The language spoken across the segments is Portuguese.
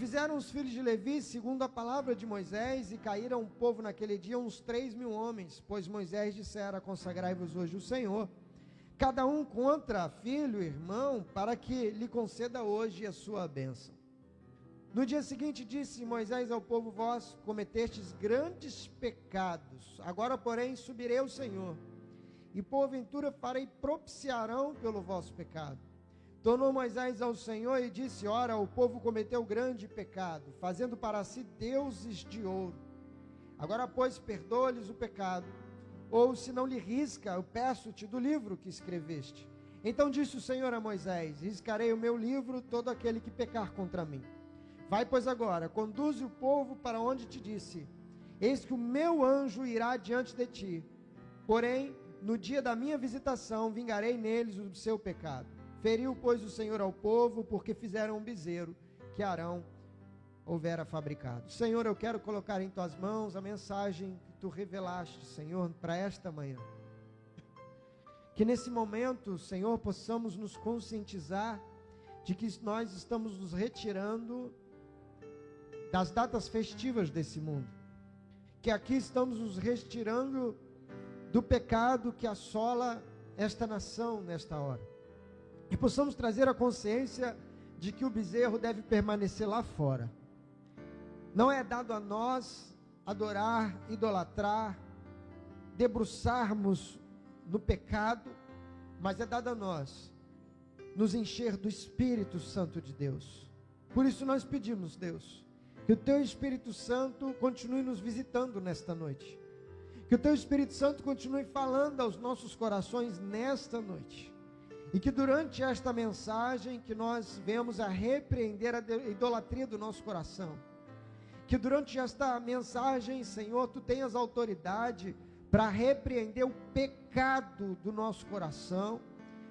fizeram os filhos de Levi segundo a palavra de Moisés, e caíram o povo naquele dia uns 3.000 homens, pois Moisés dissera: consagrai-vos hoje o Senhor, cada um contra filho, irmão, para que lhe conceda hoje a sua bênção. No dia seguinte disse Moisés ao povo: vós cometestes grandes pecados, agora porém subirei ao Senhor, e porventura farei propiciarão pelo vosso pecado. Tornou Moisés ao Senhor e disse: ora, o povo cometeu grande pecado, fazendo para si deuses de ouro. Agora, pois, perdoa-lhes o pecado, ou se não lhe risca, eu peço-te do livro que escreveste. Então disse o Senhor a Moisés: riscarei o meu livro todo aquele que pecar contra mim. Vai, pois, agora, conduze o povo para onde te disse. Eis que o meu anjo irá diante de ti, porém, no dia da minha visitação, vingarei neles o seu pecado. Feriu, pois, o Senhor ao povo, porque fizeram um bezerro que Arão houvera fabricado. Senhor, eu quero colocar em tuas mãos a mensagem que tu revelaste, Senhor, para esta manhã. Que nesse momento, Senhor, possamos nos conscientizar de que nós estamos nos retirando das datas festivas desse mundo. Que aqui estamos nos retirando do pecado que assola esta nação nesta hora. E possamos trazer a consciência de que o bezerro deve permanecer lá fora. Não é dado a nós adorar, idolatrar, debruçarmos no pecado, mas é dado a nós nos encher do Espírito Santo de Deus. Por isso nós pedimos, Deus, que o Teu Espírito Santo continue nos visitando nesta noite. Que o Teu Espírito Santo continue falando aos nossos corações nesta noite. E que durante esta mensagem que nós venhamos a repreender a idolatria do nosso coração. Que durante esta mensagem, Senhor, Tu tenhas autoridade para repreender o pecado do nosso coração.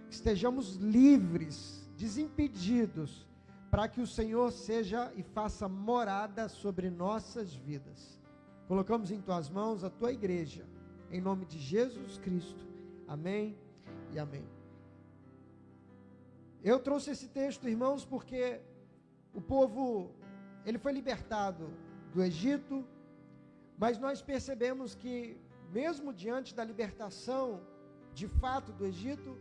Que estejamos livres, desimpedidos, para que o Senhor seja e faça morada sobre nossas vidas. Colocamos em Tuas mãos a Tua igreja, em nome de Jesus Cristo. Amém e amém. Eu trouxe esse texto, irmãos, porque o povo, ele foi libertado do Egito, mas nós percebemos que, mesmo diante da libertação, de fato, do Egito,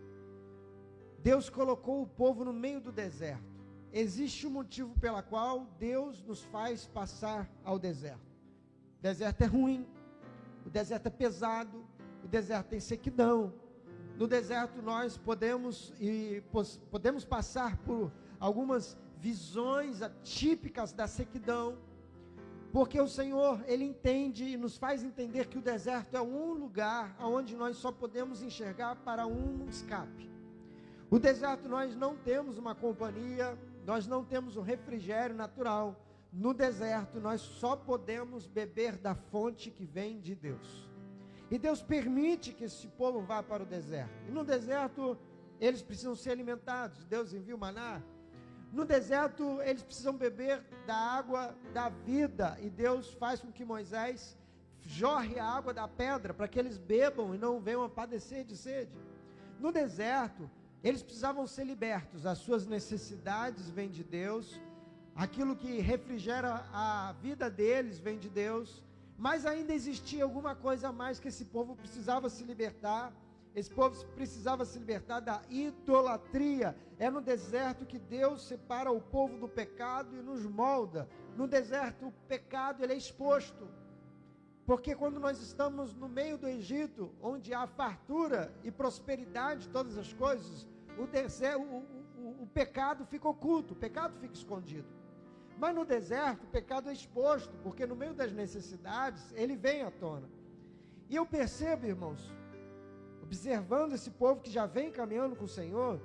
Deus colocou o povo no meio do deserto. Existe um motivo pela qual Deus nos faz passar ao deserto. O deserto é ruim, o deserto é pesado, o deserto tem sequidão. No deserto nós podemos passar por algumas visões atípicas da sequidão, porque o Senhor, Ele entende e nos faz entender que o deserto é um lugar onde nós só podemos enxergar para um escape. O deserto nós não temos uma companhia, nós não temos um refrigério natural. No deserto nós só podemos beber da fonte que vem de Deus. E Deus permite que esse povo vá para o deserto. E no deserto, eles precisam ser alimentados. Deus envia o maná. No deserto, eles precisam beber da água da vida. E Deus faz com que Moisés jorre a água da pedra, para que eles bebam e não venham a padecer de sede. No deserto, eles precisavam ser libertos. As suas necessidades vêm de Deus. Aquilo que refrigera a vida deles vem de Deus. Mas ainda existia alguma coisa a mais que esse povo precisava se libertar. Esse povo precisava se libertar da idolatria. É no deserto que Deus separa o povo do pecado e nos molda. No deserto o pecado ele é exposto. Porque quando nós estamos no meio do Egito, onde há fartura e prosperidade de todas as coisas, o pecado fica oculto, o pecado fica escondido. Mas no deserto, o pecado é exposto, porque no meio das necessidades, ele vem à tona. E eu percebo, irmãos, observando esse povo que já vem caminhando com o Senhor,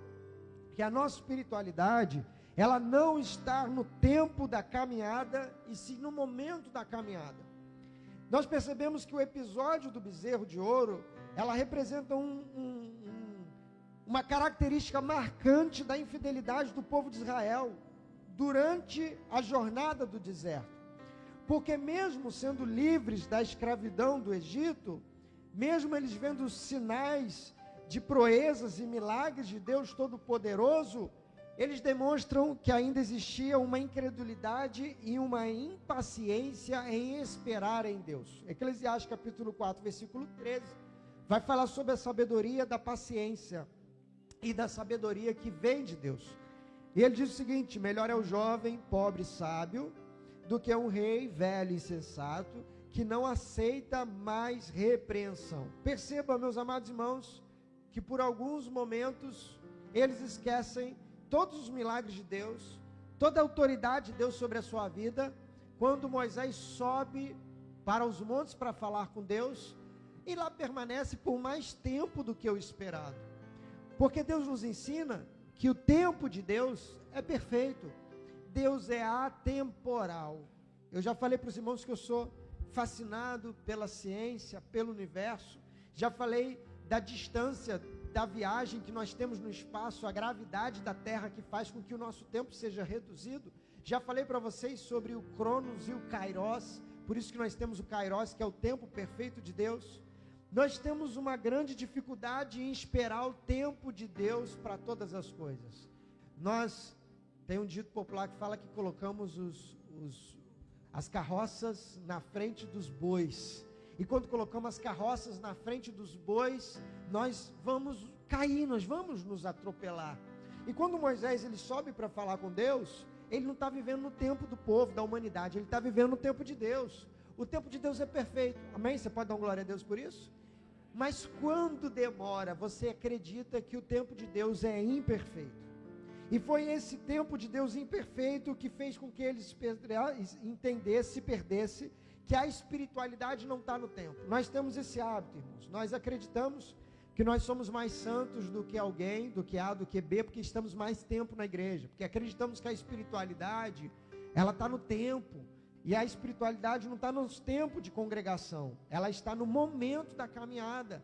que a nossa espiritualidade, ela não está no tempo da caminhada, e sim no momento da caminhada. Nós percebemos que o episódio do bezerro de ouro, ela representa uma característica marcante da infidelidade do povo de Israel, durante a jornada do deserto. Porque mesmo sendo livres da escravidão do Egito, mesmo eles vendo sinais de proezas e milagres de Deus Todo-Poderoso, eles demonstram que ainda existia uma incredulidade e uma impaciência em esperar em Deus. Eclesiastes capítulo 4, versículo 13, vai falar sobre a sabedoria da paciência e da sabedoria que vem de Deus. E ele diz o seguinte: melhor é o jovem, pobre e sábio, do que um rei velho e insensato, que não aceita mais repreensão. Perceba, meus amados irmãos, que por alguns momentos eles esquecem todos os milagres de Deus, toda a autoridade de Deus sobre a sua vida, quando Moisés sobe para os montes para falar com Deus, e lá permanece por mais tempo do que o esperado. Porque Deus nos ensina que o tempo de Deus é perfeito. Deus é atemporal. Eu já falei para os irmãos que eu sou fascinado pela ciência, pelo universo. Já falei da distância da viagem que nós temos no espaço, a gravidade da Terra que faz com que o nosso tempo seja reduzido. Já falei para vocês sobre o Cronos e o Kairos, por isso que nós temos o Kairos, que é o tempo perfeito de Deus. Nós temos uma grande dificuldade em esperar o tempo de Deus para todas as coisas. Tem um dito popular que fala que colocamos as carroças na frente dos bois. E quando colocamos as carroças na frente dos bois, nós vamos cair, nós vamos nos atropelar. E quando Moisés ele sobe para falar com Deus, ele não está vivendo no tempo do povo, da humanidade, ele está vivendo no tempo de Deus. O tempo de Deus é perfeito, amém? Você pode dar uma glória a Deus por isso? Mas quando demora, você acredita que o tempo de Deus é imperfeito. E foi esse tempo de Deus imperfeito que fez com que eles entendessem, se perdessem, que a espiritualidade não está no tempo. Nós temos esse hábito, irmãos. Nós acreditamos que nós somos mais santos do que alguém, do que A, do que B, porque estamos mais tempo na igreja. Porque acreditamos que a espiritualidade, ela está no tempo. E a espiritualidade não está nos tempos de congregação. Ela está no momento da caminhada.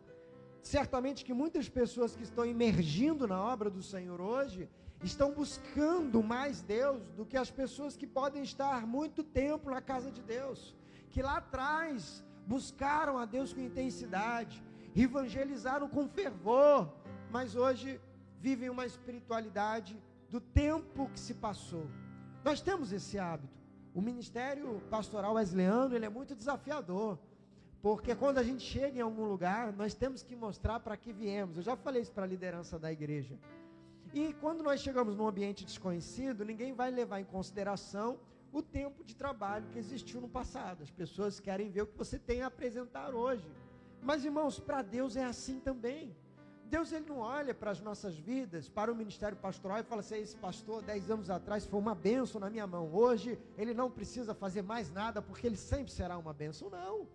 Certamente que muitas pessoas que estão emergindo na obra do Senhor hoje, estão buscando mais Deus do que as pessoas que podem estar muito tempo na casa de Deus, que lá atrás buscaram a Deus com intensidade, evangelizaram com fervor, mas hoje vivem uma espiritualidade do tempo que se passou. Nós temos esse hábito. O ministério pastoral wesleyano, ele é muito desafiador, porque quando a gente chega em algum lugar, nós temos que mostrar para que viemos. Eu já falei isso para a liderança da igreja. E quando nós chegamos num ambiente desconhecido, ninguém vai levar em consideração o tempo de trabalho que existiu no passado. As pessoas querem ver o que você tem a apresentar hoje. Mas, irmãos, para Deus é assim também. Deus, ele não olha para as nossas vidas, para o ministério pastoral e fala assim: esse pastor 10 anos atrás foi uma bênção na minha mão, hoje ele não precisa fazer mais nada porque ele sempre será uma bênção. Não.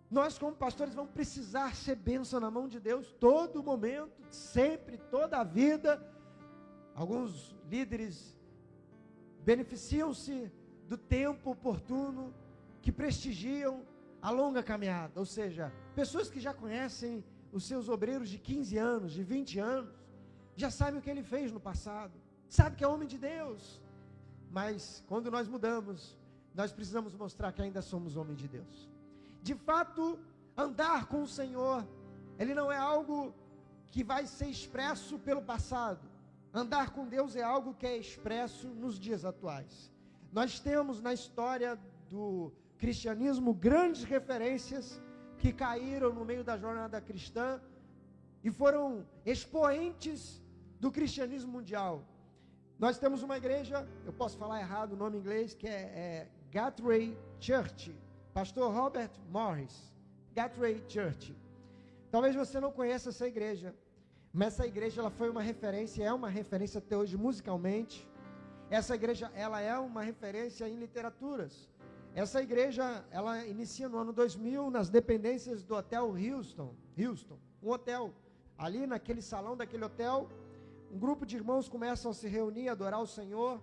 Nós como pastores vamos precisar ser bênção na mão de Deus todo momento, sempre, toda a vida. Alguns líderes beneficiam-se do tempo oportuno, que prestigiam a longa caminhada, ou seja, pessoas que já conhecem os seus obreiros de 15 anos, de 20 anos, já sabem o que ele fez no passado, sabe que é homem de Deus, mas quando nós mudamos, nós precisamos mostrar que ainda somos homens de Deus. De fato, andar com o Senhor, ele não é algo que vai ser expresso pelo passado. Andar com Deus é algo que é expresso nos dias atuais. Nós temos na história do cristianismo grandes referências que caíram no meio da jornada cristã e foram expoentes do cristianismo mundial. Nós temos uma igreja, eu posso falar errado o nome em inglês, que é Gateway Church, pastor Robert Morris, Gateway Church. Talvez você não conheça essa igreja, mas essa igreja ela foi uma referência, é uma referência até hoje musicalmente. Essa igreja ela é uma referência em literaturas. Essa igreja ela inicia no ano 2000 nas dependências do Hotel Houston, um hotel. Ali naquele salão daquele hotel, um grupo de irmãos começam a se reunir, a adorar o Senhor.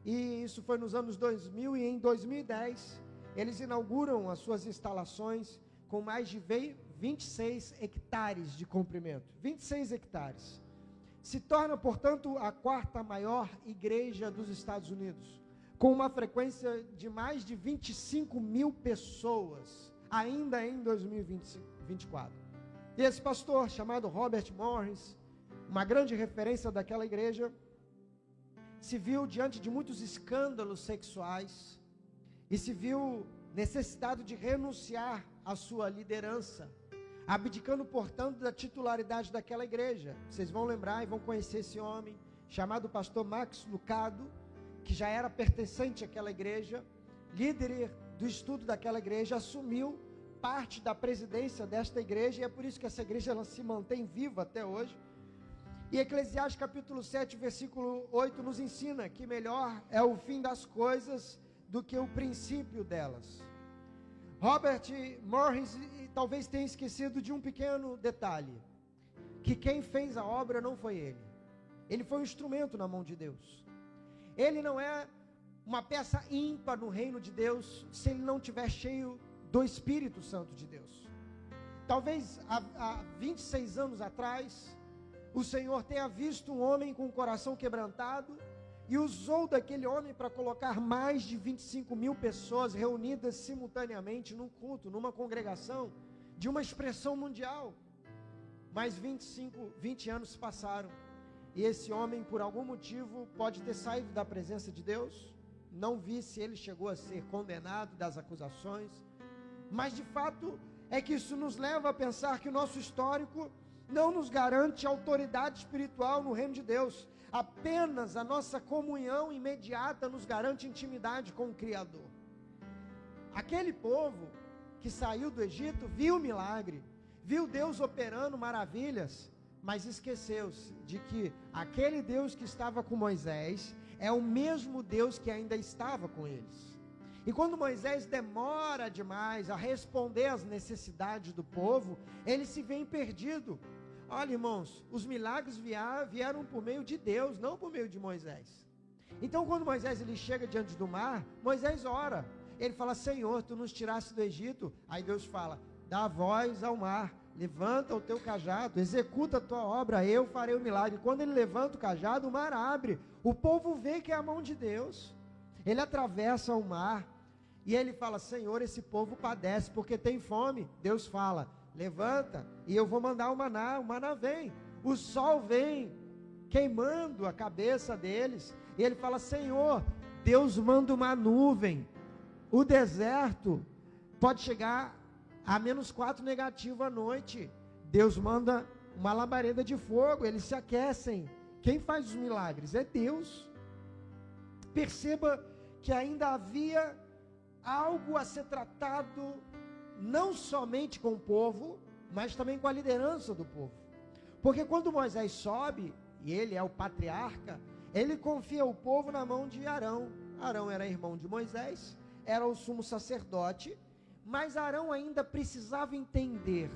E isso foi nos anos 2000 e em 2010 eles inauguram as suas instalações com mais de 26 hectares de comprimento, 26 hectares. Se torna, portanto, a quarta maior igreja dos Estados Unidos, com uma frequência de mais de 25 mil pessoas, ainda em 2024. E esse pastor, chamado Robert Morris, uma grande referência daquela igreja, se viu diante de muitos escândalos sexuais e se viu necessitado de renunciar à sua liderança, abdicando, portanto, da titularidade daquela igreja. Vocês vão lembrar e vão conhecer esse homem, chamado pastor Max Lucado, que já era pertencente àquela igreja, líder do estudo daquela igreja, assumiu parte da presidência desta igreja, e é por isso que essa igreja ela se mantém viva até hoje. E Eclesiastes capítulo 7, versículo 8 nos ensina que melhor é o fim das coisas do que o princípio delas. Robert Morris talvez tenha esquecido de um pequeno detalhe, que quem fez a obra não foi ele. Ele foi um instrumento na mão de Deus. Ele não é uma peça ímpar no reino de Deus se ele não estiver cheio do Espírito Santo de Deus. Talvez há 26 anos atrás, o Senhor tenha visto um homem com o coração quebrantado e usou daquele homem para colocar mais de 25 mil pessoas reunidas simultaneamente num culto, numa congregação de uma expressão mundial. Mas 20 anos se passaram e esse homem, por algum motivo, pode ter saído da presença de Deus. Não vi se ele chegou a ser condenado das acusações, mas de fato é que isso nos leva a pensar que o nosso histórico não nos garante autoridade espiritual no reino de Deus. Apenas a nossa comunhão imediata nos garante intimidade com o Criador. Aquele povo que saiu do Egito viu o milagre, viu Deus operando maravilhas, mas esqueceu-se de que aquele Deus que estava com Moisés é o mesmo Deus que ainda estava com eles. E quando Moisés demora demais a responder às necessidades do povo, ele se vê perdido. Olha, irmãos, os milagres vieram por meio de Deus, não por meio de Moisés. Então, quando Moisés ele chega diante do mar, Moisés ora. Ele fala: Senhor, tu nos tiraste do Egito. Aí Deus fala: dá voz ao mar, levanta o teu cajado, executa a tua obra, eu farei o milagre. Quando ele levanta o cajado, o mar abre. O povo vê que é a mão de Deus. Ele atravessa o mar e ele fala: Senhor, esse povo padece porque tem fome. Deus fala: levanta e eu vou mandar o maná vem. O sol vem queimando a cabeça deles. E ele fala: Senhor, Deus manda uma nuvem. O deserto pode chegar a -4 negativo à noite. Deus manda uma labareda de fogo, eles se aquecem. Quem faz os milagres é Deus. Perceba que ainda havia algo a ser tratado, não somente com o povo, mas também com a liderança do povo. Porque quando Moisés sobe, e ele é o patriarca, ele confia o povo na mão de Arão. Arão era irmão de Moisés, era o sumo sacerdote, mas Arão ainda precisava entender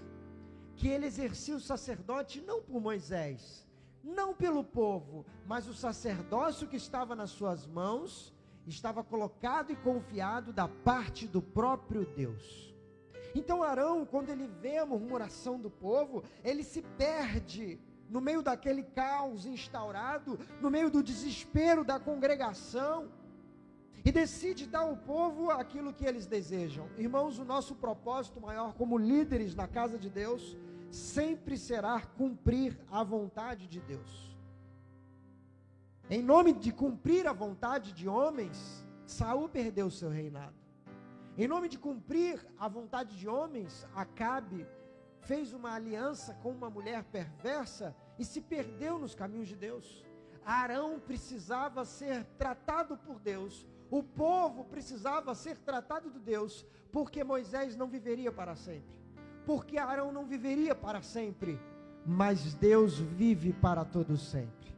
que ele exercia o sacerdote não por Moisés, não pelo povo, mas o sacerdócio que estava nas suas mãos, estava colocado e confiado da parte do próprio Deus. Então Arão, quando ele vê a murmuração do povo, ele se perde no meio daquele caos instaurado, no meio do desespero da congregação, e decide dar ao povo aquilo que eles desejam. Irmãos, o nosso propósito maior como líderes na casa de Deus sempre será cumprir a vontade de Deus. Em nome de cumprir a vontade de homens, Saul perdeu o seu reinado. Em nome de cumprir a vontade de homens, Acabe fez uma aliança com uma mulher perversa e se perdeu nos caminhos de Deus. Arão precisava ser tratado por Deus, o povo precisava ser tratado de Deus, porque Moisés não viveria para sempre, porque Arão não viveria para sempre, mas Deus vive para todo sempre.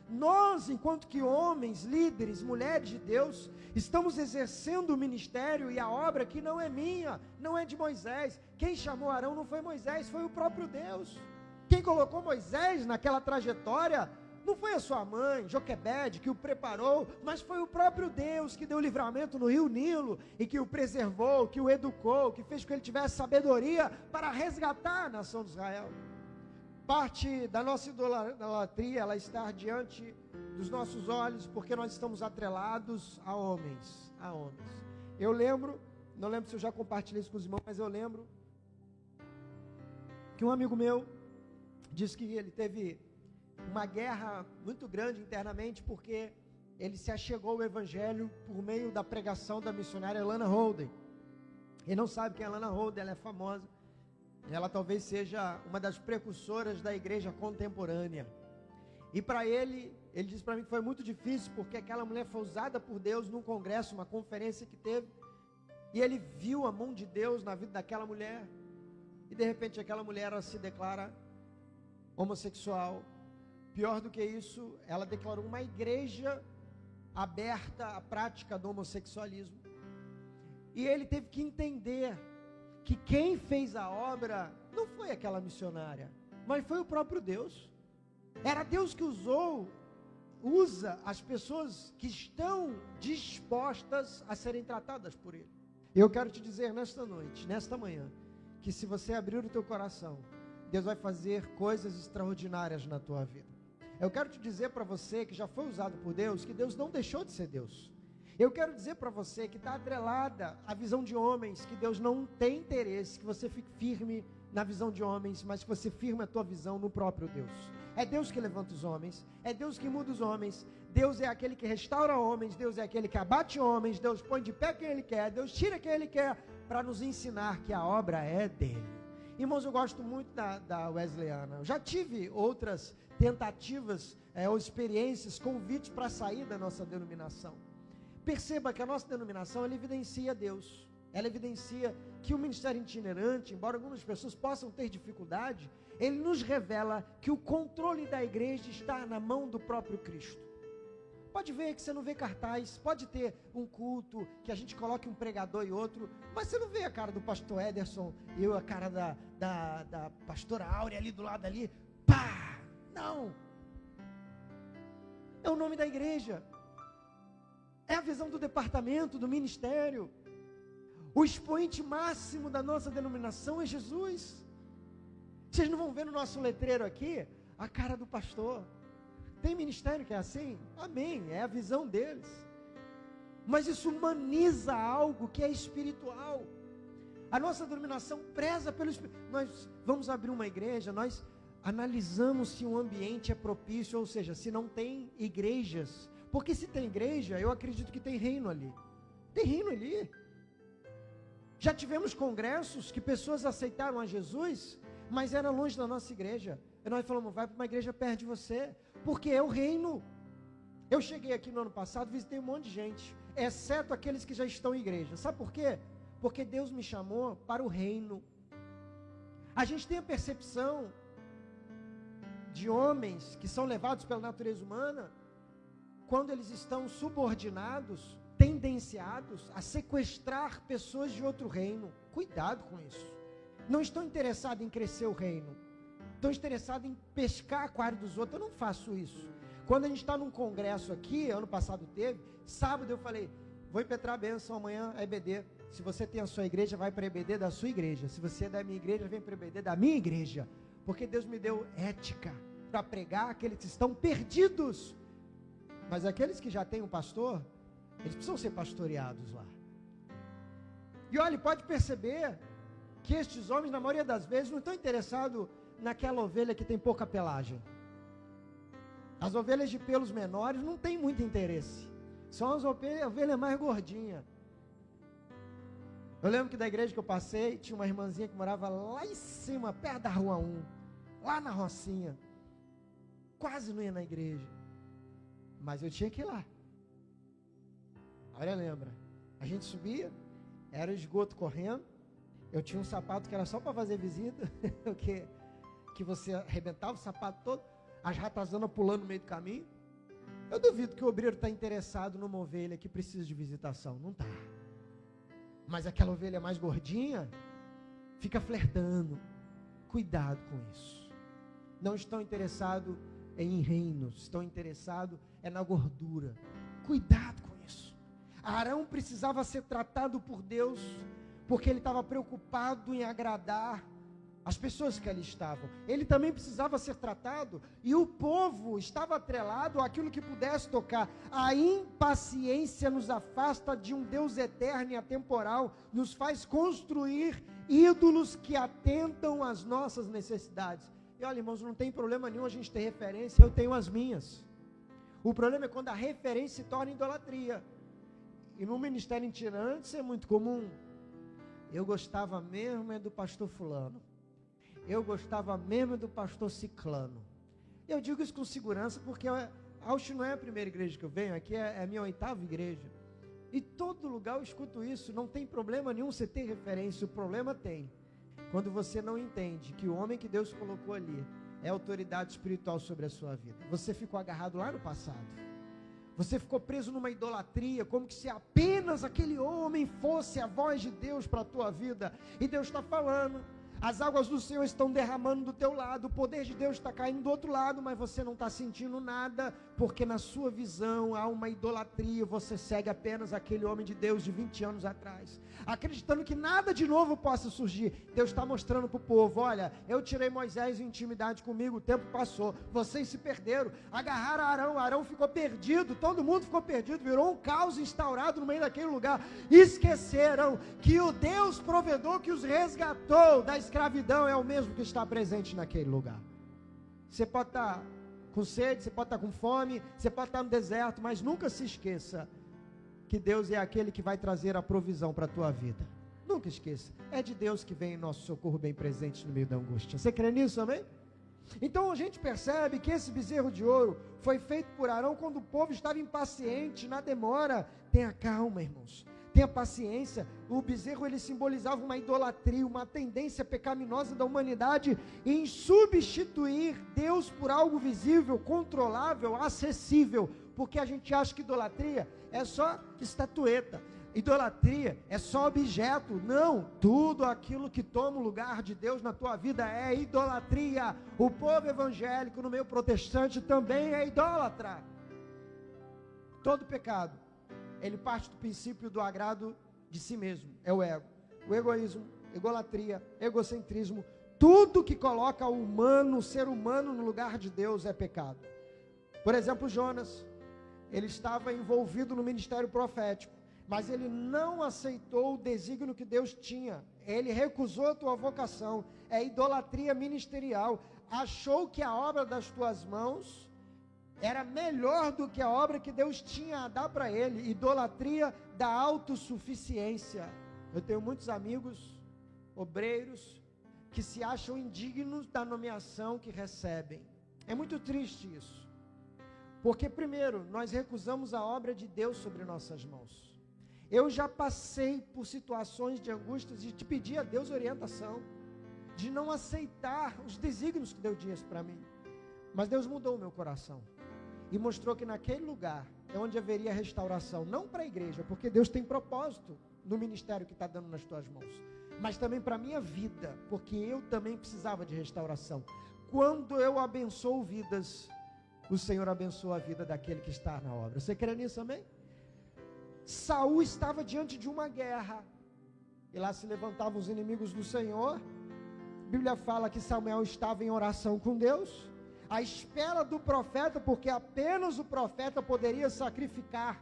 Nós, enquanto que homens, líderes, mulheres de Deus, estamos exercendo o ministério e a obra que não é minha, não é de Moisés. Quem chamou Arão não foi Moisés, foi o próprio Deus. Quem colocou Moisés naquela trajetória não foi a sua mãe, Joquebede, que o preparou, mas foi o próprio Deus que deu livramento no rio Nilo e que o preservou, que o educou, que fez com que ele tivesse sabedoria para resgatar a nação de Israel. Parte da nossa idolatria, ela está diante dos nossos olhos, porque nós estamos atrelados a homens, Eu lembro, não lembro se eu já compartilhei isso com os irmãos, mas eu lembro que um amigo meu disse que ele teve uma guerra muito grande internamente, porque ele se achegou ao evangelho por meio da pregação da missionária Elana Holden. Ele não sabe quem é Elana Holden, ela é famosa. Ela talvez seja uma das precursoras da igreja contemporânea. E para ele disse para mim que foi muito difícil, porque aquela mulher foi usada por Deus num congresso, uma conferência que teve, e ele viu a mão de Deus na vida daquela mulher, e de repente aquela mulher ela se declara homossexual. Pior do que isso, ela declarou uma igreja aberta à prática do homossexualismo. E ele teve que entender que quem fez a obra não foi aquela missionária, mas foi o próprio Deus. Era Deus que usa as pessoas que estão dispostas a serem tratadas por Ele. Eu quero te dizer nesta noite, nesta manhã, que se você abrir o teu coração, Deus vai fazer coisas extraordinárias na tua vida. Eu quero te dizer para você que já foi usado por Deus, que Deus não deixou de ser Deus. Eu quero dizer para você que está atrelada a visão de homens, que Deus não tem interesse que você fique firme na visão de homens, mas que você firme a tua visão no próprio Deus. É Deus que levanta os homens, é Deus que muda os homens, Deus é aquele que restaura homens, Deus é aquele que abate homens, Deus põe de pé quem Ele quer, Deus tira quem Ele quer, para nos ensinar que a obra é dele. Irmãos, eu gosto muito da Wesleyana. Eu já tive outras tentativas ou experiências, convites para sair da nossa denominação. Perceba que a nossa denominação, ela evidencia Deus. Ela evidencia que o ministério itinerante, embora algumas pessoas possam ter dificuldade, ele nos revela que o controle da igreja está na mão do próprio Cristo. Pode ver que você não vê cartaz, pode ter um culto que a gente coloque um pregador e outro, mas você não vê a cara do pastor Ederson e a cara da pastora Áurea ali do lado ali, pá, não. É o nome da igreja, é a visão do departamento, do ministério. O expoente máximo da nossa denominação é Jesus. Vocês não vão ver no nosso letreiro aqui a cara do pastor. Tem ministério que é assim? Amém, é a visão deles. Mas isso humaniza algo que é espiritual. A nossa denominação preza pelo Espírito. Nós vamos abrir uma igreja, nós analisamos se o ambiente é propício, ou seja, se não tem igrejas. Porque se tem igreja, eu acredito que tem reino ali. Tem reino ali. Já tivemos congressos que pessoas aceitaram a Jesus, mas era longe da nossa igreja. E nós falamos, vai para uma igreja perto de você, porque é o reino. Eu cheguei aqui no ano passado, visitei um monte de gente, exceto aqueles que já estão em igreja. Sabe por quê? Porque Deus me chamou para o reino. A gente tem a percepção de homens que são levados pela natureza humana, quando eles estão subordinados, tendenciados a sequestrar pessoas de outro reino. Cuidado com isso. Não estou interessado em crescer o reino, estou interessado em pescar aquário dos outros. Eu não faço isso. Quando a gente está num congresso aqui, ano passado teve, sábado eu falei, vou impetrar a bênção, amanhã é EBD. Se você tem a sua igreja, vai para a EBD da sua igreja. Se você é da minha igreja, vem para a EBD da minha igreja. Porque Deus me deu ética para pregar aqueles que estão perdidos. Mas aqueles que já têm um pastor, eles precisam ser pastoreados lá. E olha, pode perceber que estes homens, na maioria das vezes, não estão interessados naquela ovelha que tem pouca pelagem. As ovelhas de pelos menores não têm muito interesse. São as ovelhas mais gordinhas. Eu lembro que da igreja que eu passei, tinha uma irmãzinha que morava lá em cima, perto da rua 1, lá na Rocinha. Quase não ia na igreja, mas eu tinha que ir lá. Olha, lembra, a gente subia, era o esgoto correndo, eu tinha um sapato que era só para fazer visita, que você arrebentava o sapato todo, as ratazanas pulando no meio do caminho. Eu duvido que o obreiro está interessado numa ovelha que precisa de visitação, não está. Mas aquela ovelha mais gordinha, fica flertando. Cuidado com isso. Não estão interessados em reinos, estão interessados na gordura. Cuidado com isso. Arão precisava ser tratado por Deus, porque ele estava preocupado em agradar as pessoas que ali estavam. Ele também precisava ser tratado, e o povo estava atrelado àquilo que pudesse tocar. A impaciência nos afasta de um Deus eterno e atemporal, nos faz construir ídolos que atentam às nossas necessidades. E olha, irmãos, não tem problema nenhum a gente ter referência, eu tenho as minhas. O problema é quando a referência se torna idolatria. E no ministério itinerante isso é muito comum. Eu gostava mesmo do pastor fulano. Eu gostava mesmo do pastor ciclano. Eu digo isso com segurança porque Austin não é a primeira igreja que eu venho, aqui é a minha 8ª igreja. E todo lugar eu escuto isso, não tem problema nenhum você ter referência, o problema tem quando você não entende que o homem que Deus colocou ali é autoridade espiritual sobre a sua vida. Você ficou agarrado lá no passado. Você ficou preso numa idolatria, como se apenas aquele homem fosse a voz de Deus para a tua vida. E Deus está falando, as águas do Senhor estão derramando do teu lado, o poder de Deus está caindo do outro lado, mas você não está sentindo nada, porque na sua visão há uma idolatria, você segue apenas aquele homem de Deus de 20 anos atrás, acreditando que nada de novo possa surgir. Deus está mostrando para o povo, olha, eu tirei Moisés em intimidade comigo, o tempo passou, vocês se perderam, agarraram Arão ficou perdido, todo mundo ficou perdido, virou um caos instaurado no meio daquele lugar, esqueceram que o Deus provedor que os resgatou da escravidão é o mesmo que está presente naquele lugar. Você pode estar com sede, você pode estar com fome, você pode estar no deserto, mas nunca se esqueça que Deus é aquele que vai trazer a provisão para a tua vida. Nunca esqueça, é de Deus que vem nosso socorro bem presente no meio da angústia. Você crê nisso, amém? Então a gente percebe que esse bezerro de ouro foi feito por Arão quando o povo estava impaciente, na demora. Tenha calma, irmãos, tenha paciência. O bezerro ele simbolizava uma idolatria, uma tendência pecaminosa da humanidade em substituir Deus por algo visível, controlável, acessível, porque a gente acha que idolatria é só estatueta, idolatria é só objeto. Não, tudo aquilo que toma o lugar de Deus na tua vida é idolatria. O povo evangélico no meio protestante também é idólatra. Todo pecado ele parte do princípio do agrado de si mesmo, é o ego, o egoísmo, egolatria, egocentrismo, tudo que coloca o humano, o ser humano no lugar de Deus é pecado. Por exemplo, Jonas, ele estava envolvido no ministério profético, mas ele não aceitou o desígnio que Deus tinha, ele recusou a tua vocação, é idolatria ministerial, achou que a obra das tuas mãos era melhor do que a obra que Deus tinha a dar para ele, idolatria da autossuficiência. Eu tenho muitos amigos, obreiros, que se acham indignos da nomeação que recebem. É muito triste isso, porque primeiro, nós recusamos a obra de Deus sobre nossas mãos. Eu já passei por situações de angústias de te pedir a Deus orientação, de não aceitar os desígnios que Deus disse para mim, mas Deus mudou o meu coração e mostrou que naquele lugar é onde haveria restauração, não para a igreja, porque Deus tem propósito no ministério que está dando nas tuas mãos, mas também para a minha vida, porque eu também precisava de restauração. Quando eu abençoo vidas, o Senhor abençoa a vida daquele que está na obra. Você crê nisso, amém? Saul estava diante de uma guerra, e lá se levantavam os inimigos do Senhor. A Bíblia fala que Samuel estava em oração com Deus, à espera do profeta, porque apenas o profeta poderia sacrificar,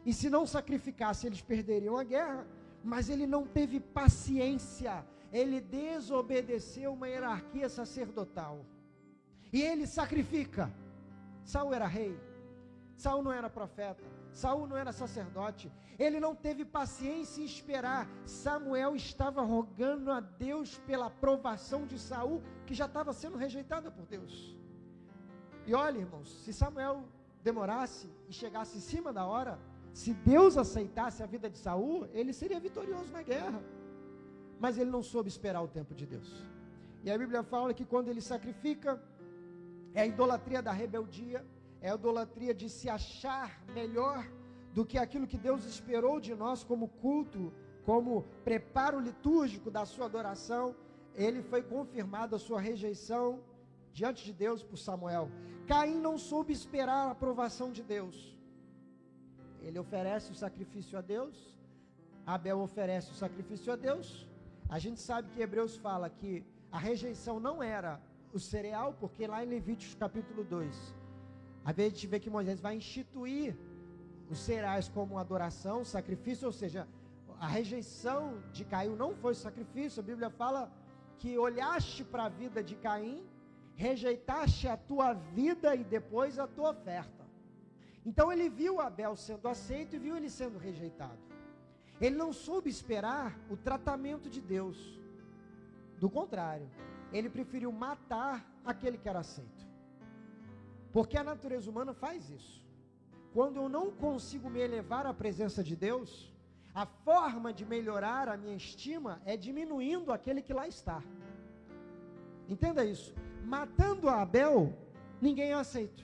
e se não sacrificasse, eles perderiam a guerra. Mas ele não teve paciência, ele desobedeceu uma hierarquia sacerdotal, e ele sacrifica. Saul era rei, Saul não era profeta, Saul não era sacerdote, ele não teve paciência em esperar. Samuel estava rogando a Deus pela aprovação de Saul, que já estava sendo rejeitada por Deus. E olha, irmãos, se Samuel demorasse e chegasse em cima da hora, se Deus aceitasse a vida de Saul, ele seria vitorioso na guerra. Mas ele não soube esperar o tempo de Deus. E a Bíblia fala que quando ele sacrifica, é a idolatria da rebeldia, é a idolatria de se achar melhor do que aquilo que Deus esperou de nós como culto, como preparo litúrgico da sua adoração. Ele foi confirmado a sua rejeição diante de Deus por Samuel. Caim não soube esperar a aprovação de Deus. Ele oferece o sacrifício a Deus, Abel oferece o sacrifício a Deus. A gente sabe que Hebreus fala que a rejeição não era o cereal, porque lá em Levíticos capítulo 2, a gente vê que Moisés vai instituir os cereais como adoração, sacrifício, ou seja, a rejeição de Caim não foi sacrifício. A Bíblia fala que olhaste para a vida de Caim, rejeitaste a tua vida e depois a tua oferta. Então ele viu Abel sendo aceito e viu ele sendo rejeitado. Ele não soube esperar o tratamento de Deus. Do contrário, ele preferiu matar aquele que era aceito. Porque a natureza humana faz isso. Quando eu não consigo me elevar à presença de Deus, a forma de melhorar a minha estima é diminuindo aquele que lá está. Entenda isso. Matando a Abel, ninguém é aceito.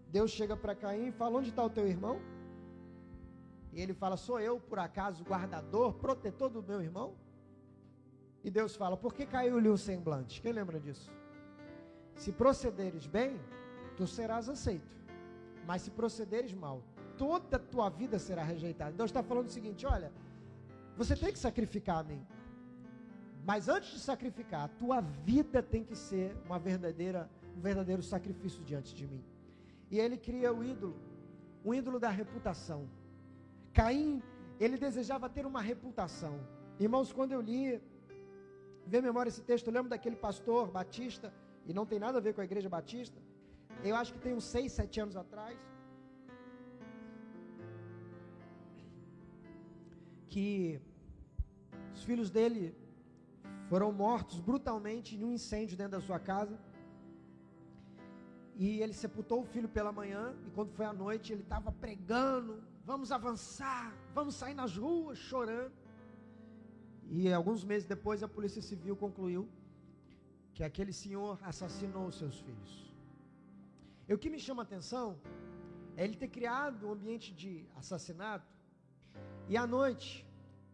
Deus chega para Caim e fala: onde está o teu irmão? E ele fala: sou eu, por acaso, guardador, protetor do meu irmão? E Deus fala: por que caiu-lhe o semblante? Quem lembra disso? Se procederes bem, tu serás aceito. Mas se procederes mal, toda a tua vida será rejeitada. Deus está falando o seguinte: olha, você tem que sacrificar a mim. Mas antes de sacrificar, a tua vida tem que ser um verdadeiro sacrifício diante de mim. E ele cria o ídolo da reputação. Caim, ele desejava ter uma reputação. Irmãos, quando eu li, veio à memória esse texto, eu lembro daquele pastor batista, e não tem nada a ver com a igreja batista, eu acho que tem uns 6, 7 anos atrás, que os filhos dele foram mortos brutalmente em um incêndio dentro da sua casa. E ele sepultou o filho pela manhã, e quando foi à noite, ele estava pregando: vamos avançar, vamos sair nas ruas, chorando. E alguns meses depois, a Polícia Civil concluiu que aquele senhor assassinou os seus filhos. E o que me chama a atenção é ele ter criado um ambiente de assassinato, e à noite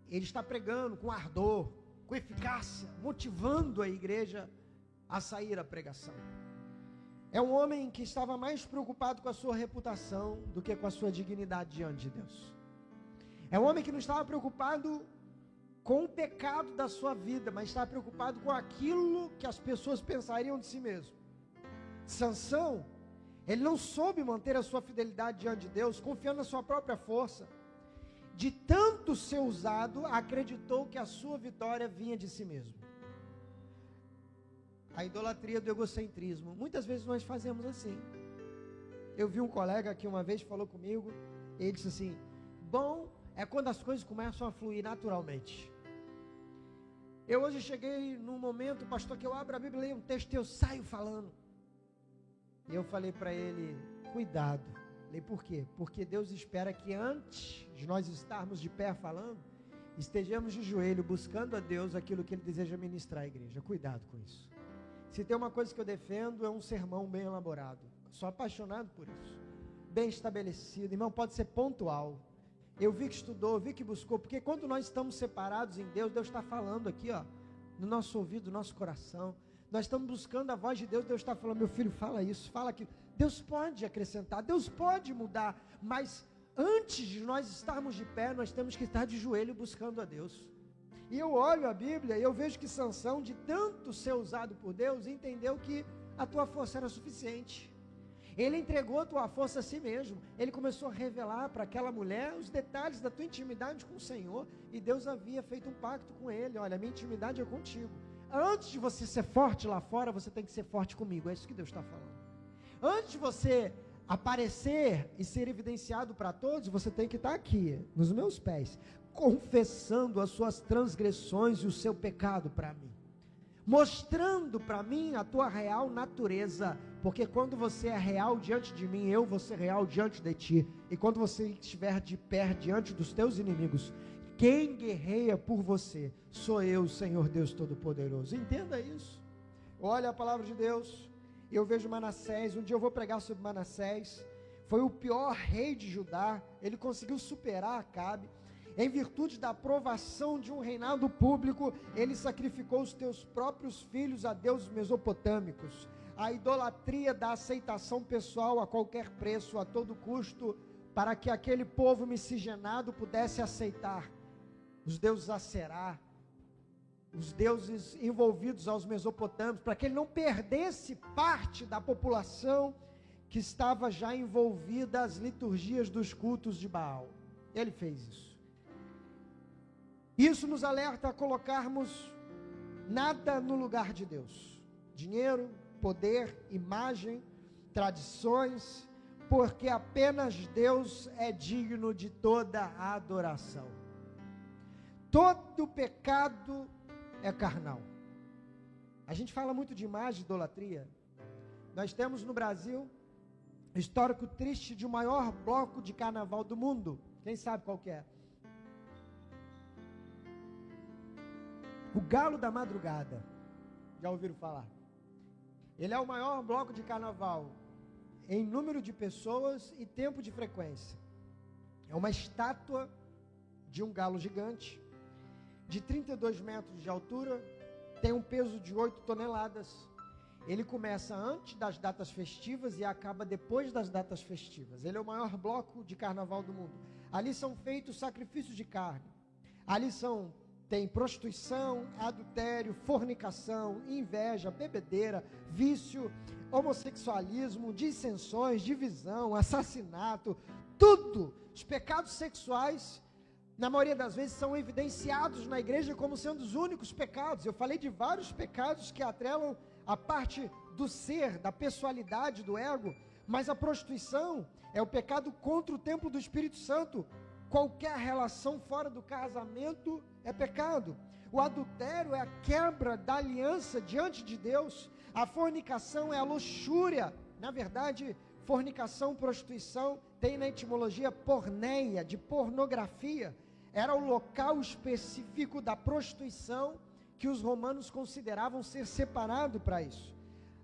ele está pregando com ardor, com eficácia, motivando a igreja a sair à pregação. É um homem que estava mais preocupado com a sua reputação do que com a sua dignidade diante de Deus. É um homem que não estava preocupado com o pecado da sua vida, mas estava preocupado com aquilo que as pessoas pensariam de si mesmo. Sansão, ele não soube manter a sua fidelidade diante de Deus, confiando na sua própria força. De tanto ser usado, acreditou que a sua vitória vinha de si mesmo. A idolatria do egocentrismo. Muitas vezes nós fazemos assim. Eu vi um colega que uma vez falou comigo, ele disse assim: bom é quando as coisas começam a fluir naturalmente. Eu hoje cheguei num momento, pastor, que eu abro a Bíblia, leio um texto e eu saio falando. E eu falei para ele: cuidado. Falei: por quê? Porque Deus espera que antes de nós estarmos de pé falando, estejamos de joelho buscando a Deus aquilo que Ele deseja ministrar à igreja. Cuidado com isso. Se tem uma coisa que eu defendo, é um sermão bem elaborado. Sou apaixonado por isso. Bem estabelecido. Irmão, pode ser pontual. Eu vi que estudou, vi que buscou, porque quando nós estamos separados em Deus, Deus está falando aqui, ó, no nosso ouvido, no nosso coração. Nós estamos buscando a voz de Deus, Deus está falando: meu filho, fala isso, fala aquilo. Deus pode acrescentar, Deus pode mudar, mas antes de nós estarmos de pé, nós temos que estar de joelho buscando a Deus. E eu olho a Bíblia e eu vejo que Sansão, de tanto ser usado por Deus, entendeu que a tua força era suficiente. Ele entregou a tua força a si mesmo. Ele começou a revelar para aquela mulher os detalhes da tua intimidade com o Senhor, e Deus havia feito um pacto com ele: olha, a minha intimidade é contigo. Antes de você ser forte lá fora, você tem que ser forte comigo. É isso que Deus está falando. Antes de você aparecer e ser evidenciado para todos, você tem que estar aqui, nos meus pés, confessando as suas transgressões e o seu pecado para mim, mostrando para mim a tua real natureza, porque quando você é real diante de mim, eu vou ser real diante de ti. E quando você estiver de pé diante dos teus inimigos, quem guerreia por você sou eu, Senhor Deus Todo-Poderoso. Entenda isso. Olha a palavra de Deus. Eu vejo Manassés. Um dia eu vou pregar sobre Manassés. Foi o pior rei de Judá. Ele conseguiu superar Acabe. Em virtude da aprovação de um reinado público, ele sacrificou os teus próprios filhos a deuses mesopotâmicos. A idolatria da aceitação pessoal a qualquer preço, a todo custo, para que aquele povo miscigenado pudesse aceitar os deuses Aserá, os deuses envolvidos aos mesopotâmicos, para que ele não perdesse parte da população que estava já envolvida às liturgias dos cultos de Baal. Ele fez isso. Isso nos alerta a colocarmos nada no lugar de Deus. Dinheiro, poder, imagem, tradições, porque apenas Deus é digno de toda a adoração. Todo pecado é carnal. A gente fala muito de imagem, idolatria. Nós temos no Brasil histórico triste de o maior bloco de carnaval do mundo. Quem sabe qual que é? O Galo da Madrugada. Já ouviram falar? Ele é o maior bloco de carnaval em número de pessoas e tempo de frequência. É uma estátua de um galo gigante, de 32 metros de altura, tem um peso de 8 toneladas. Ele começa antes das datas festivas e acaba depois das datas festivas. Ele é o maior bloco de carnaval do mundo. Ali são feitos sacrifícios de carne. Ali tem prostituição, adultério, fornicação, inveja, bebedeira, vício, homossexualismo, dissensões, divisão, assassinato, tudo. Os pecados sexuais, na maioria das vezes, são evidenciados na igreja como sendo os únicos pecados. Eu falei de vários pecados que atrelam a parte do ser, da pessoalidade, do ego, mas a prostituição é o pecado contra o templo do Espírito Santo. Qualquer relação fora do casamento é pecado. O adultério é a quebra da aliança diante de Deus. A fornicação é a luxúria. Na verdade, fornicação, prostituição, tem na etimologia porneia, de pornografia. Era o local específico da prostituição que os romanos consideravam ser separado para isso.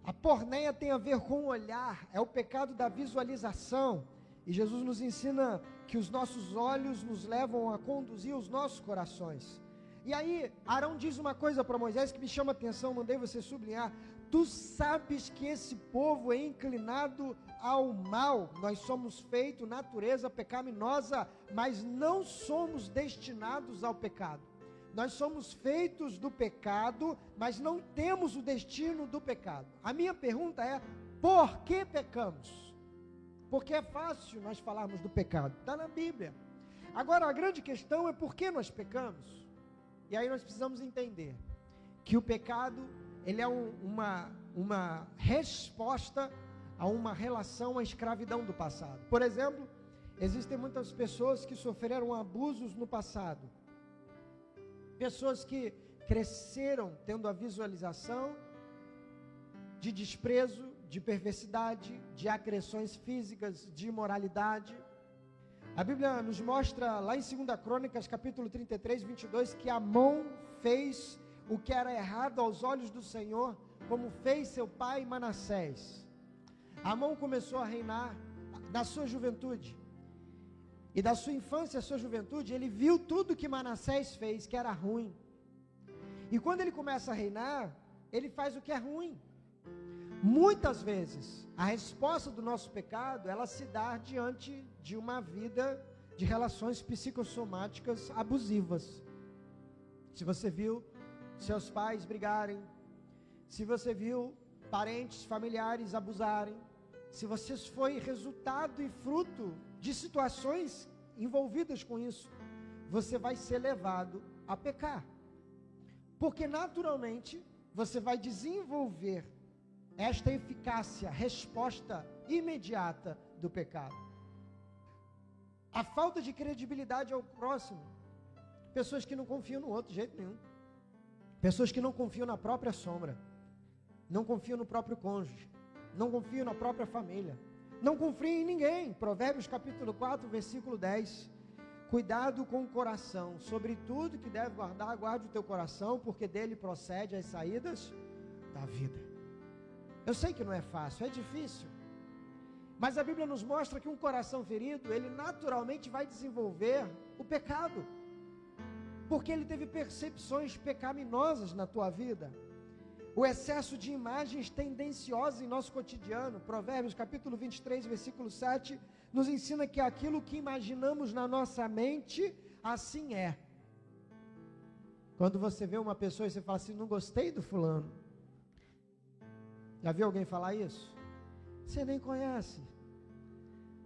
A porneia tem a ver com o olhar, é o pecado da visualização. E Jesus nos ensina que os nossos olhos nos levam a conduzir os nossos corações. E aí, Arão diz uma coisa para Moisés que me chama a atenção, mandei você sublinhar. Tu sabes que esse povo é inclinado ao mal. Nós somos feitos natureza pecaminosa, mas não somos destinados ao pecado. Nós somos feitos do pecado, mas não temos o destino do pecado. A minha pergunta é, por que pecamos? Porque é fácil nós falarmos do pecado, está na Bíblia. Agora, a grande questão é por que nós pecamos? E aí nós precisamos entender que o pecado, ele é uma resposta a uma relação à escravidão do passado. Por exemplo, existem muitas pessoas que sofreram abusos no passado. Pessoas que cresceram tendo a visualização de desprezo, de perversidade, de agressões físicas, de imoralidade. A Bíblia nos mostra lá em 2 Crônicas, capítulo 33, 22, que Amon fez o que era errado aos olhos do Senhor, como fez seu pai Manassés. Amon começou a reinar na sua juventude. E da sua infância à sua juventude, ele viu tudo que Manassés fez, que era ruim. E quando ele começa a reinar, ele faz o que é ruim. Muitas vezes, a resposta do nosso pecado, ela se dá diante de uma vida de relações psicossomáticas abusivas. Se você viu seus pais brigarem, se você viu parentes, familiares abusarem, se você foi resultado e fruto de situações envolvidas com isso, você vai ser levado a pecar. Porque naturalmente, você vai desenvolver esta eficácia, resposta imediata do pecado. A falta de credibilidade ao próximo. Pessoas que não confiam no outro de jeito nenhum. Pessoas que não confiam na própria sombra. Não confiam no próprio cônjuge. Não confiam na própria família. Não confiam em ninguém. Provérbios capítulo 4, versículo 10. Cuidado com o coração. Sobre tudo que deve guardar, guarde o teu coração, porque dele procede as saídas da vida. Eu sei que não é fácil, é difícil. Mas a Bíblia nos mostra que um coração ferido, ele naturalmente vai desenvolver o pecado. Porque ele teve percepções pecaminosas na tua vida. O excesso de imagens tendenciosas em nosso cotidiano. Provérbios capítulo 23, versículo 7, nos ensina que aquilo que imaginamos na nossa mente, assim é. Quando você vê uma pessoa e você fala assim, não gostei do fulano. Já viu alguém falar isso? Você nem conhece.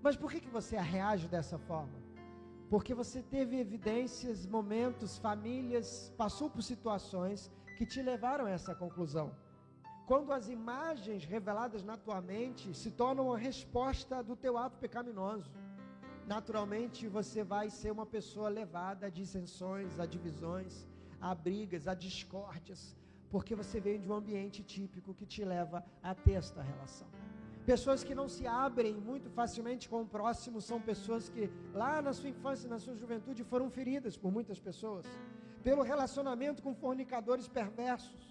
Mas por que você reage dessa forma? Porque você teve evidências, momentos, famílias, passou por situações que te levaram a essa conclusão. quando as imagens reveladas na tua mente se tornam a resposta do teu ato pecaminoso, naturalmente você vai ser uma pessoa levada a dissensões, a divisões, a brigas, a discórdias, porque você vem de um ambiente típico que te leva a ter esta relação. Pessoas que não se abrem muito facilmente com o próximo são pessoas que lá na sua infância, na sua juventude, foram feridas por muitas pessoas, pelo relacionamento com fornicadores perversos.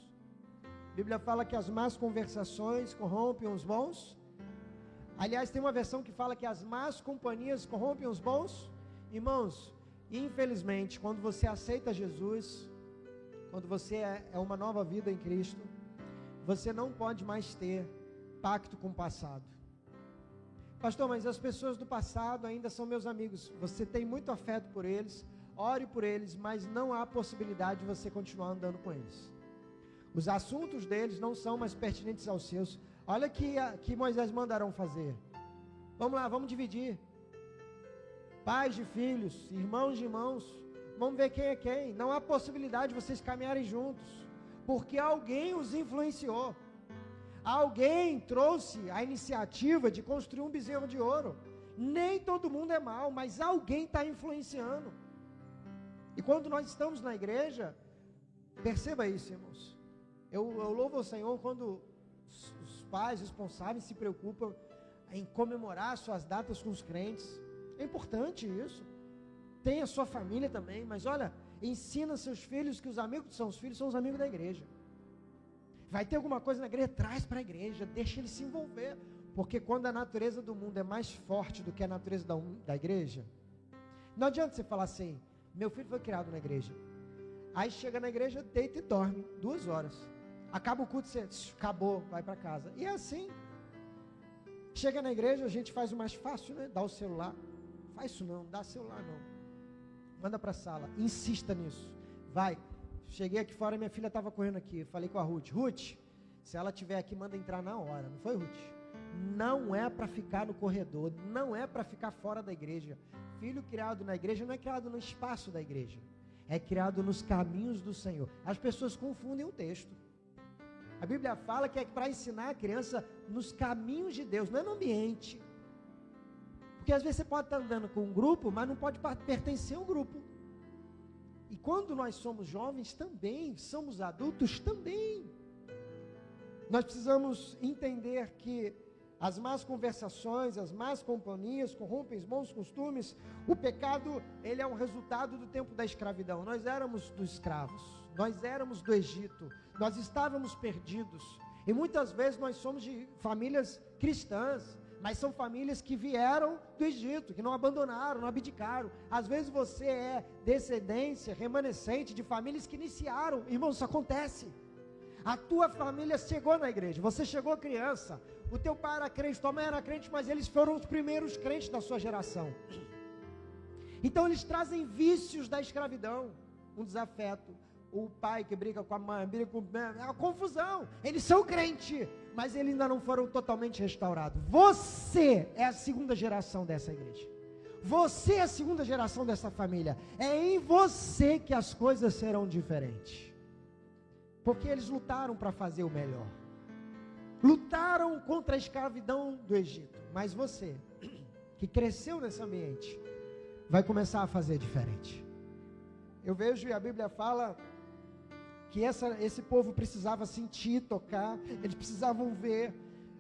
A Bíblia fala que as más conversações corrompem os bons. Aliás, tem uma versão que fala que as más companhias corrompem os bons. Irmãos, infelizmente, quando você aceita Jesus, quando você é uma nova vida em Cristo, você não pode mais ter pacto com o passado. Pastor, mas as pessoas do passado ainda são meus amigos. Você tem muito afeto por eles, ore por eles, mas não há possibilidade de você continuar andando com eles. Os assuntos deles não são mais pertinentes aos seus. Olha que Moisés mandaram fazer. Vamos lá, vamos dividir. Pais de filhos, irmãos de irmãos, vamos ver quem é quem. Não há possibilidade de vocês caminharem juntos, porque alguém os influenciou. Alguém trouxe a iniciativa de construir um bezerro de ouro. Nem todo mundo é mau, mas alguém está influenciando. E quando nós estamos na igreja, perceba isso, irmãos. Eu louvo ao Senhor quando os pais responsáveis se preocupam em comemorar suas datas com os crentes. É importante isso. Tem a sua família também, mas olha, ensina seus filhos que os amigos que são os filhos são os amigos da igreja. Vai ter alguma coisa na igreja, traz para a igreja, deixa ele se envolver, porque quando a natureza do mundo é mais forte do que a natureza da igreja, não adianta você falar assim, meu filho foi criado na igreja, aí chega na igreja, deita e dorme, 2 horas, acaba o culto, você, acabou, vai para casa, e é assim, chega na igreja, a gente faz o mais fácil, né, dá o celular, faz isso não, dá celular não, manda para a sala, insista nisso, vai. Cheguei aqui fora, minha filha estava correndo aqui, falei com a Ruth, se ela estiver aqui, manda entrar na hora, não foi, Ruth? Não é para ficar no corredor, não é para ficar fora da igreja. Filho criado na igreja não é criado no espaço da igreja, é criado nos caminhos do Senhor. As pessoas confundem o texto. A Bíblia fala que é para ensinar a criança nos caminhos de Deus, não é no ambiente. Porque às vezes você pode estar andando com um grupo, mas não pode pertencer a um grupo. E quando nós somos jovens também, somos adultos também, nós precisamos entender que as más conversações, as más companhias corrompem os bons costumes. O pecado, ele é um resultado do tempo da escravidão. Nós éramos dos escravos, nós éramos do Egito, nós estávamos perdidos. E muitas vezes nós somos de famílias cristãs, mas são famílias que vieram do Egito, que não abandonaram, não abdicaram. Às vezes você é descendência, remanescente de famílias que iniciaram. Irmão, isso acontece. A tua família chegou na igreja, você chegou criança, o teu pai era crente, tua mãe era crente, mas eles foram os primeiros crentes da sua geração. Então eles trazem vícios da escravidão, um desafeto. O pai que briga com a mãe, briga com... é uma confusão. Eles são crentes, mas eles ainda não foram totalmente restaurados. Você é a segunda geração dessa igreja. Você é a segunda geração dessa família. É em você que as coisas serão diferentes. Porque eles lutaram para fazer o melhor. Lutaram contra a escravidão do Egito. Mas você, que cresceu nesse ambiente, vai começar a fazer diferente. Eu vejo, e a Bíblia fala que esse povo precisava sentir, tocar, eles precisavam ver.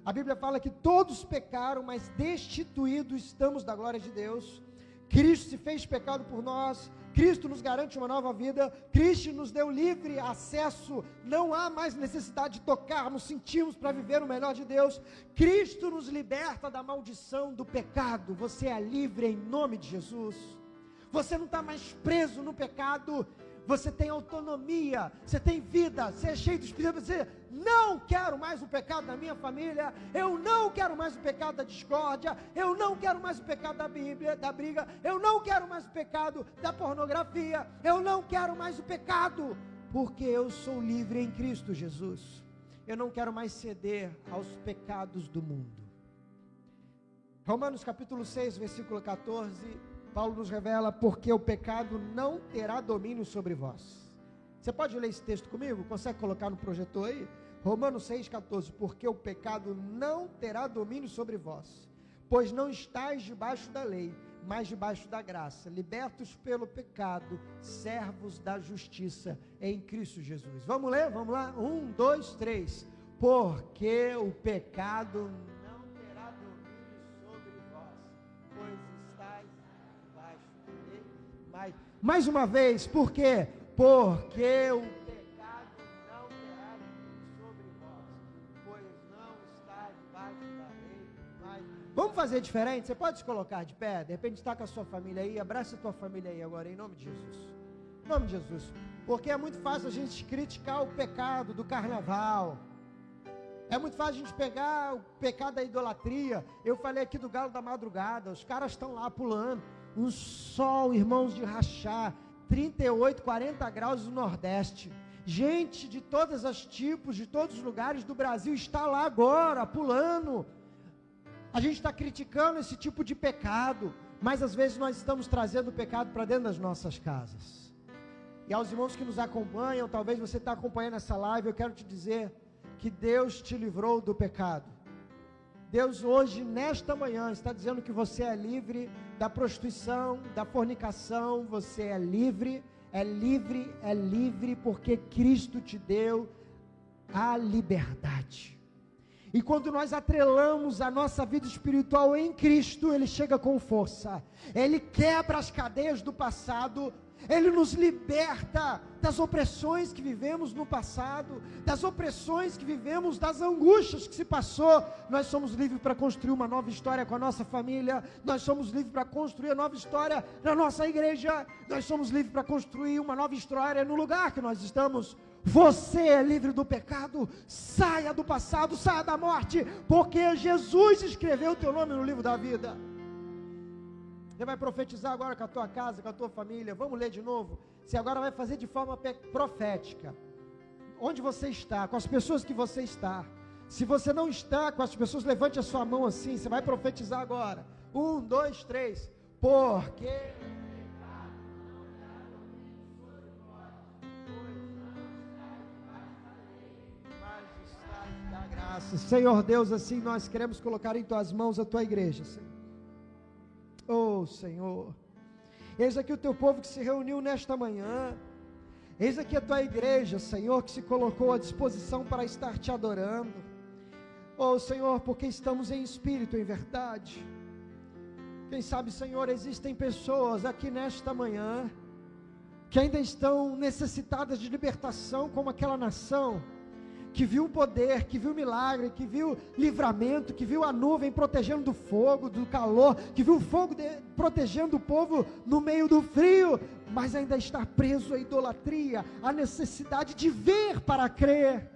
A Bíblia fala que todos pecaram, mas destituídos estamos da glória de Deus. Cristo se fez pecado por nós, Cristo nos garante uma nova vida, Cristo nos deu livre acesso, não há mais necessidade de tocarmos, sentirmos para viver o melhor de Deus. Cristo nos liberta da maldição do pecado, você é livre em nome de Jesus. Você não está mais preso no pecado, você tem autonomia, você tem vida, você é cheio do Espírito, você não quero mais o pecado da minha família, eu não quero mais o pecado da discórdia, eu não quero mais o pecado da briga, eu não quero mais o pecado da pornografia, eu não quero mais o pecado, porque eu sou livre em Cristo Jesus, eu não quero mais ceder aos pecados do mundo. Romanos capítulo 6, versículo 14, Paulo nos revela, porque o pecado não terá domínio sobre vós. Você pode ler esse texto comigo? Consegue colocar no projetor aí? Romanos 6,14, porque o pecado não terá domínio sobre vós, pois não estáis debaixo da lei, mas debaixo da graça, libertos pelo pecado, servos da justiça em Cristo Jesus. Vamos ler? Vamos lá? 1, 2, 3. Porque o pecado não terá domínio sobre vós, pois estáis debaixo da lei. Mais uma vez, por quê? Porque o pecado não terá domínio sobre vós, pois não está debaixo da lei. Vamos fazer diferente? Você pode se colocar de pé? De repente está com a sua família aí, abraça a tua família aí agora, em nome de Jesus. Em nome de Jesus. Porque é muito fácil a gente criticar o pecado do carnaval. É muito fácil a gente pegar o pecado da idolatria. Eu falei aqui do galo da madrugada, os caras estão lá pulando, um sol, irmãos, de rachar, 38, 40 graus no Nordeste. Gente de todos os tipos, de todos os lugares do Brasil está lá agora, pulando. A gente está criticando esse tipo de pecado, mas às vezes nós estamos trazendo o pecado para dentro das nossas casas. E aos irmãos que nos acompanham, talvez você está acompanhando essa live, eu quero te dizer que Deus te livrou do pecado. Deus hoje, nesta manhã, está dizendo que você é livre da prostituição, da fornicação, você é livre, porque Cristo te deu a liberdade. E quando nós atrelamos a nossa vida espiritual em Cristo, Ele chega com força, Ele quebra as cadeias do passado, Ele nos liberta das opressões que vivemos no passado, das opressões que vivemos, das angústias que se passou. Nós somos livres para construir uma nova história com a nossa família, nós somos livres para construir uma nova história na nossa igreja, nós somos livres para construir uma nova história no lugar que nós estamos. Você é livre do pecado, saia do passado, saia da morte, porque Jesus escreveu o teu nome no livro da vida. Você vai profetizar agora com a tua casa, com a tua família. Vamos ler de novo. Você agora vai fazer de forma profética. Onde você está, com as pessoas que você está. Se você não está com as pessoas, levante a sua mão assim. Você vai profetizar agora. 1, 2, 3. Porque Senhor Deus, assim nós queremos colocar em tuas mãos a tua igreja, Senhor. Oh Senhor, eis aqui o teu povo que se reuniu nesta manhã, eis aqui a tua igreja, Senhor, que se colocou à disposição para estar te adorando. Oh Senhor, porque estamos em espírito, em verdade. Quem sabe, Senhor, existem pessoas aqui nesta manhã que ainda estão necessitadas de libertação, como aquela nação que viu o poder, que viu o milagre, que viu livramento, que viu a nuvem protegendo do fogo, do calor, que viu o fogo protegendo o povo no meio do frio, mas ainda está preso à idolatria, à necessidade de ver para crer.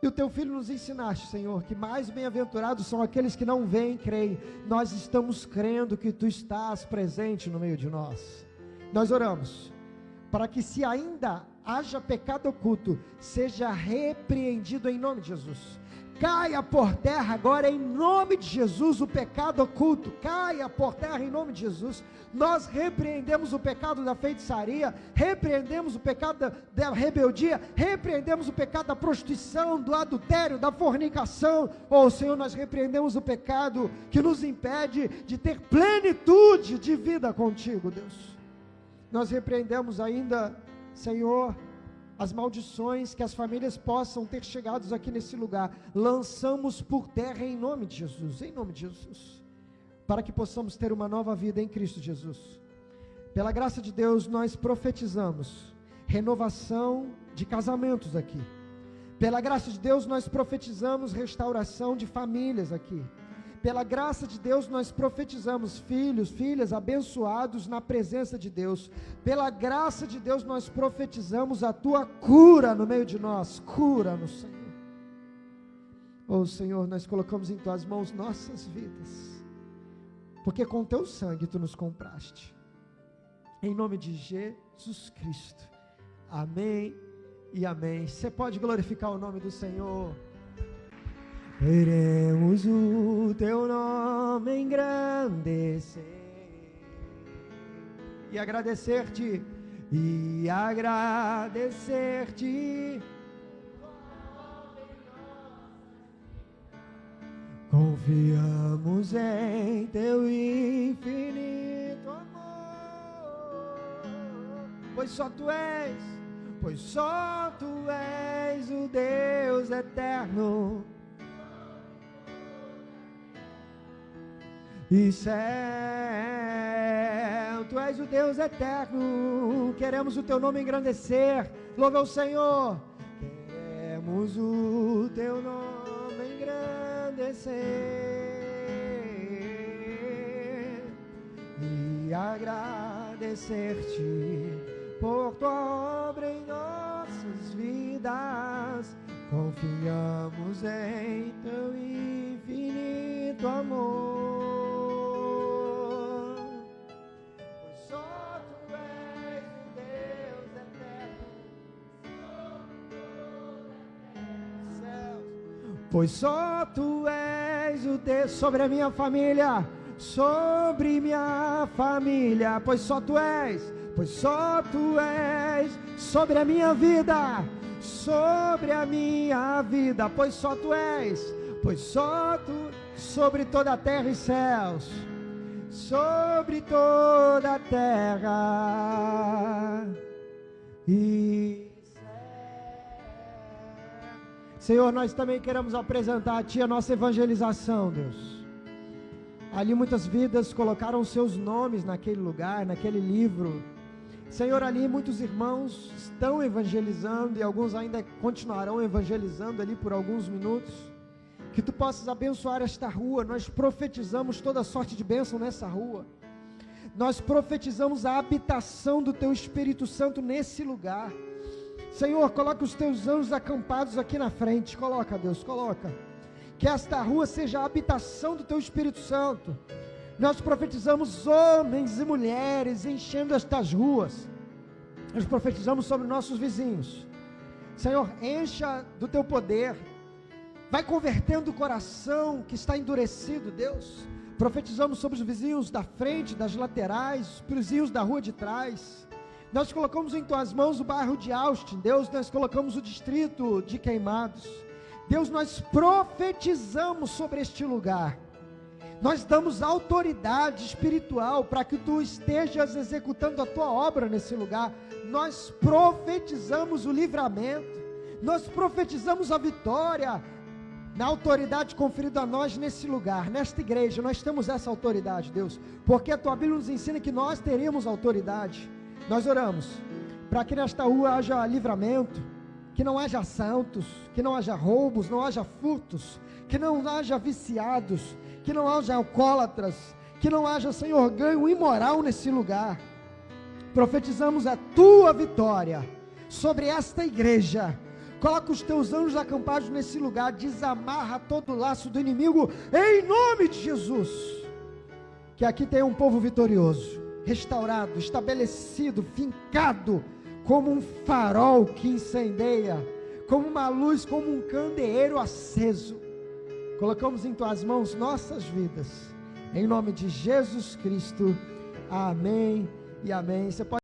E o teu filho nos ensinaste, Senhor, que mais bem-aventurados são aqueles que não veem e creem. Nós estamos crendo que tu estás presente no meio de nós. Nós oramos para que, se ainda haja pecado oculto, seja repreendido em nome de Jesus. Caia por terra agora em nome de Jesus o pecado oculto, caia por terra em nome de Jesus. Nós repreendemos o pecado da feitiçaria, repreendemos o pecado da rebeldia, repreendemos o pecado da prostituição, do adultério, da fornicação. Oh Senhor, nós repreendemos o pecado que nos impede de ter plenitude de vida contigo, Deus. Nós repreendemos ainda, Senhor, as maldições que as famílias possam ter chegado aqui nesse lugar, lançamos por terra em nome de Jesus, para que possamos ter uma nova vida em Cristo Jesus. Pela graça de Deus, nós profetizamos renovação de casamentos aqui. Pela graça de Deus, nós profetizamos restauração de famílias aqui. Pela graça de Deus, nós profetizamos filhos, filhas abençoados na presença de Deus. Pela graça de Deus, nós profetizamos a tua cura no meio de nós. Cura-nos, Senhor. Oh Senhor, nós colocamos em tuas mãos nossas vidas, porque com teu sangue tu nos compraste. Em nome de Jesus Cristo. Amém e amém. Você pode glorificar o nome do Senhor. Queremos o teu nome engrandecer e agradecer-te, Confiamos em teu infinito amor, pois só tu és o Deus eterno e céu, tu és o Deus eterno, queremos o teu nome engrandecer, louva ao Senhor, queremos o teu nome engrandecer e agradecer-te por tua obra em nossas vidas, confiamos em teu infinito amor, pois só tu és o Deus eterno, pois só tu és o Deus sobre a minha família, pois só tu és sobre a minha vida, pois só tu sobre toda a terra e céus, sobre toda a terra e Senhor, nós também queremos apresentar a Ti a nossa evangelização, Deus. Ali muitas vidas colocaram seus nomes naquele lugar, naquele livro. Senhor, ali muitos irmãos estão evangelizando e alguns ainda continuarão evangelizando ali por alguns minutos. Que Tu possas abençoar esta rua. Nós profetizamos toda sorte de bênção nessa rua. Nós profetizamos a habitação do Teu Espírito Santo nesse lugar. Senhor, coloca os Teus anjos acampados aqui na frente. Coloca, Deus, coloca. Que esta rua seja a habitação do Teu Espírito Santo. Nós profetizamos homens e mulheres enchendo estas ruas. Nós profetizamos sobre nossos vizinhos. Senhor, encha do Teu poder. Vai convertendo o coração que está endurecido, Deus. Profetizamos sobre os vizinhos da frente, das laterais, os vizinhos da rua de trás. Nós colocamos em Tuas mãos o bairro de Austin, Deus, nós colocamos o distrito de Queimados. Deus, nós profetizamos sobre este lugar. Nós damos autoridade espiritual para que Tu estejas executando a Tua obra nesse lugar. Nós profetizamos o livramento, nós profetizamos a vitória, na autoridade conferida a nós nesse lugar, nesta igreja. Nós temos essa autoridade, Deus, porque a Tua Bíblia nos ensina que nós teríamos autoridade. Nós oramos para que nesta rua haja livramento, que não haja assaltos, que não haja roubos, não haja furtos, que não haja viciados, que não haja alcoólatras, que não haja, Senhor, ganho imoral nesse lugar. Profetizamos a Tua vitória sobre esta igreja. Coloca os Teus anjos acampados nesse lugar, desamarra todo o laço do inimigo, em nome de Jesus. Que aqui tenha um povo vitorioso, restaurado, estabelecido, fincado, como um farol que incendeia, como uma luz, como um candeeiro aceso. Colocamos em Tuas mãos nossas vidas, em nome de Jesus Cristo, amém e amém. Você pode